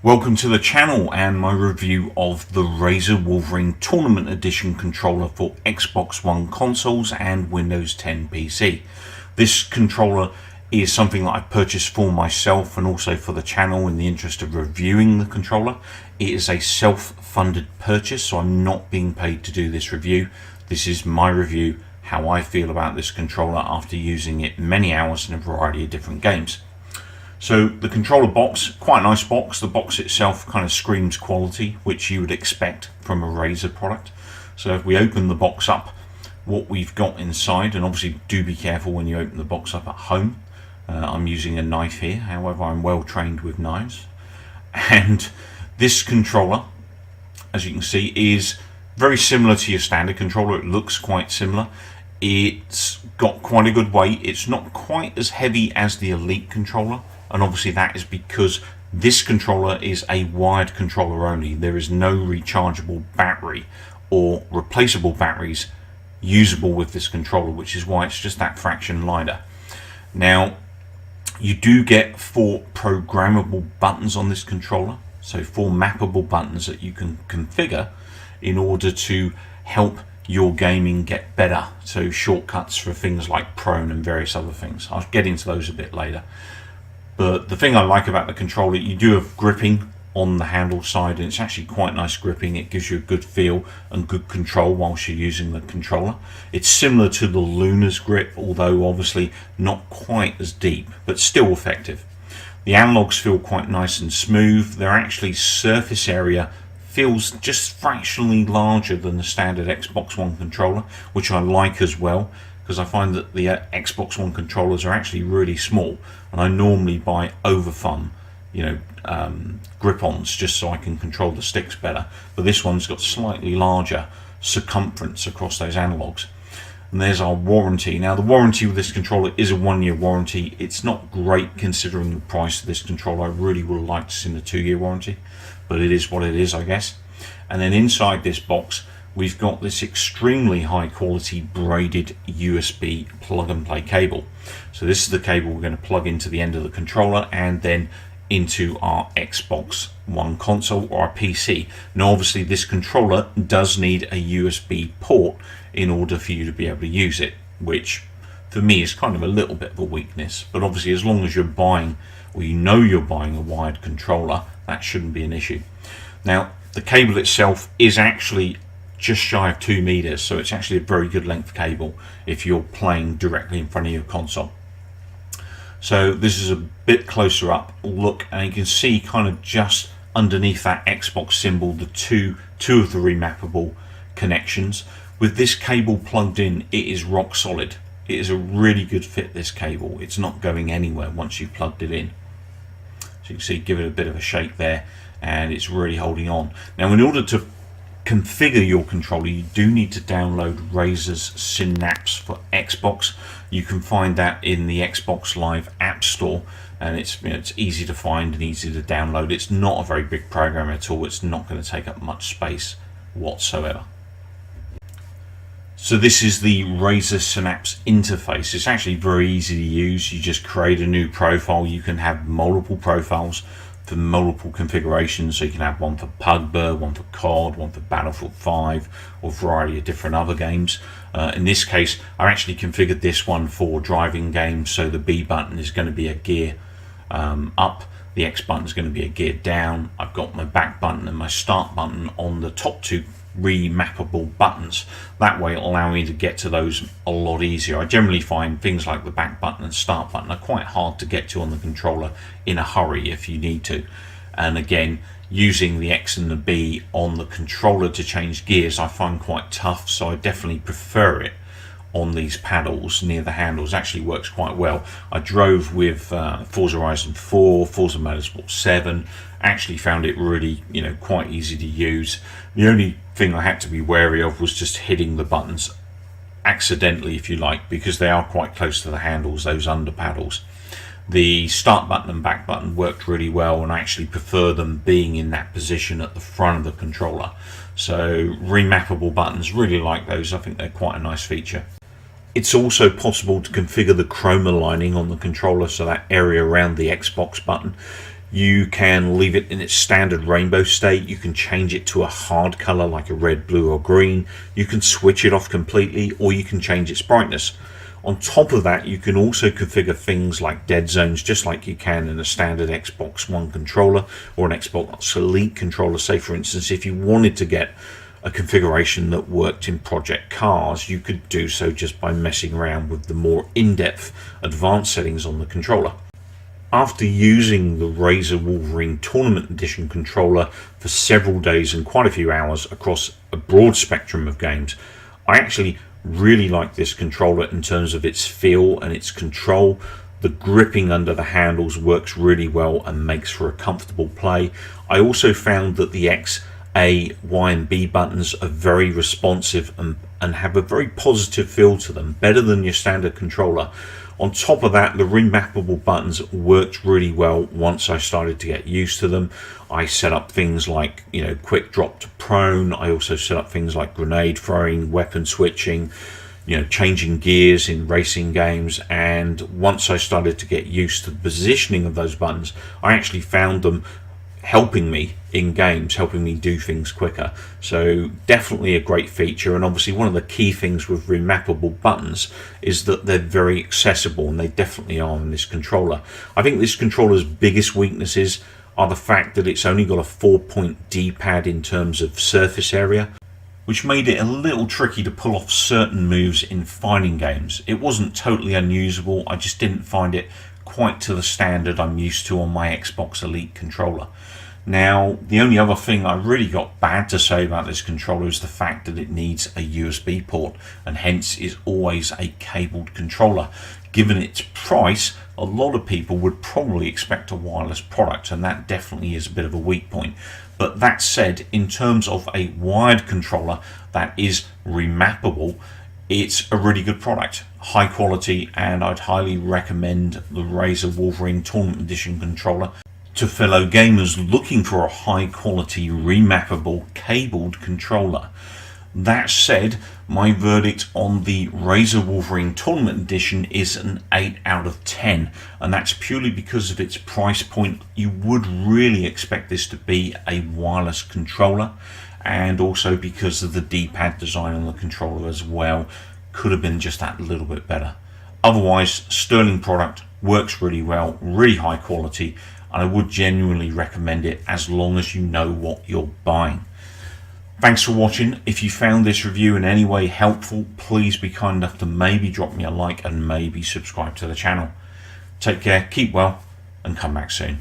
Welcome to the channel and my review of the Razer Wolverine Tournament Edition controller for Xbox One consoles and Windows 10 PC. This controller is something that I've purchased for myself and also for the channel in the interest of reviewing the controller. It is a self-funded purchase, so I'm not being paid to do this review. This is my review, how I feel about this controller after using it many hours in a variety of different games. So the controller box, quite a nice box. The box itself kind of screams quality, which you would expect from a Razer product. So if we open the box up, what we've got inside, and obviously do be careful when you open the box up at home. I'm using a knife here, however I'm well trained with knives. And this controller, as you can see, is very similar to your standard controller. It looks quite similar. It's got quite a good weight. It's not quite as heavy as the Elite controller. And obviously that is because this controller is a wired controller only. There is no rechargeable battery or replaceable batteries usable with this controller, which is why it's just that fraction lighter. Now, you do get 4 programmable buttons on this controller, so 4 mappable buttons that you can configure in order to help your gaming get better. So shortcuts for things like prone and various other things. I'll get into those a bit later. But the thing I like about the controller, you do have gripping on the handle side, and it's actually quite nice gripping. It gives you a good feel and good control whilst you're using the controller. It's similar to the Luna's grip, although obviously not quite as deep, but still effective. The analogs feel quite nice and smooth. Their actually surface area feels just fractionally larger than the standard Xbox One controller, which I like as well, because I find that the Xbox One controllers are actually really small, and I normally buy over thumb, grip-ons just so I can control the sticks better. But this one's got slightly larger circumference across those analogs. And there's our warranty. Now the warranty with this controller is a 1-year warranty. It's not great considering the price of this controller. I really would have liked to see a 2-year warranty, but it is what it is, I guess. And then inside this box, we've got this extremely high quality braided USB plug and play cable. So this is the cable we're going to plug into the end of the controller and then into our Xbox One console or our PC. Now obviously this controller does need a USB port in order for you to be able to use it, which for me is kind of a little bit of a weakness. But obviously as long as you're buying, or you know you're buying a wired controller, that shouldn't be an issue. Now the cable itself is actually just shy of 2 meters, so it's actually a very good length cable if you're playing directly in front of your console. So this is a bit closer up look, and you can see kind of just underneath that Xbox symbol the two of the remappable connections. With this cable plugged in, it is rock solid. It is a really good fit, this cable. It's not going anywhere once you've plugged it in. So you can see, give it a bit of a shake there, and it's really holding on. Now in order to configure your controller, you do need to download Razer's Synapse for Xbox. You can find that in the Xbox Live App Store, and it's easy to find and easy to download. It's not a very big program at all. It's not going to take up much space whatsoever. So this is the Razer Synapse interface. It's actually very easy to use. You just create a new profile. You can have multiple profiles for multiple configurations, so you can have one for Pugba, one for COD, one for Battlefield 5, or a variety of different other games. In this case, I actually configured this one for driving games, so the B button is going to be a gear up, the X button is going to be a gear down. I've got my back button and my start button on the top 2 remappable buttons. That way it'll allow me to get to those a lot easier. I generally find things like the back button and start button are quite hard to get to on the controller in a hurry if you need to. And again, using the X and the B on the controller to change gears I find quite tough, so I definitely prefer it on these paddles near the handles. Actually works quite well. I drove with Forza Horizon 4, Forza Motorsport 7, actually found it really quite easy to use. The only thing I had to be wary of was just hitting the buttons accidentally, if you like, because they are quite close to the handles, those under paddles. The start button and back button worked really well, and I actually prefer them being in that position at the front of the controller. So remappable buttons, really like those. I think they're quite a nice feature. It's also possible to configure the chroma lining on the controller, so that area around the Xbox button. You can leave it in its standard rainbow state. You can change it to a hard color like a red, blue or green. You can switch it off completely, or you can change its brightness. On top of that, you can also configure things like dead zones, just like you can in a standard Xbox One controller or an Xbox Elite controller. Say for instance, if you wanted to get a configuration that worked in Project Cars, you could do so just by messing around with the more in-depth advanced settings on the controller. After using the Razer Wolverine Tournament Edition controller for several days and quite a few hours across a broad spectrum of games, I actually really like this controller in terms of its feel and its control. The gripping under the handles works really well and makes for a comfortable play. I also found that the X, A, Y and B buttons are very responsive and have a very positive feel to them, better than your standard controller. On top of that, the remappable buttons worked really well once I started to get used to them. I set up things like, quick drop to prone. I also set up things like grenade throwing, weapon switching, changing gears in racing games. And once I started to get used to the positioning of those buttons, I actually found them helping me in games, helping me do things quicker. So definitely a great feature. And obviously one of the key things with remappable buttons is that they're very accessible, and they definitely are in this controller. I think this controller's biggest weaknesses are the fact that it's only got a 4-point D-pad in terms of surface area, which made it a little tricky to pull off certain moves in fighting games. It wasn't totally unusable, I just didn't find it quite to the standard I'm used to on my Xbox Elite controller. Now, the only other thing I really got bad to say about this controller is the fact that it needs a USB port, and hence is always a cabled controller. Given its price, a lot of people would probably expect a wireless product, and that definitely is a bit of a weak point. But that said, in terms of a wired controller that is remappable, it's a really good product, high quality, and I'd highly recommend the Razer Wolverine Tournament Edition controller to fellow gamers looking for a high quality remappable cabled controller. That said, my verdict on the Razer Wolverine Tournament Edition is an 8 out of 10, and that's purely because of its price point. You would really expect this to be a wireless controller, and also because of the D-pad design on the controller as well. Could have been just that little bit better. Otherwise, sterling product, works really well, really high quality, and I would genuinely recommend it as long as you know what you're buying. Thanks for watching. If you found this review in any way helpful, please be kind enough to maybe drop me a like and maybe subscribe to the channel. Take care, keep well, and come back soon.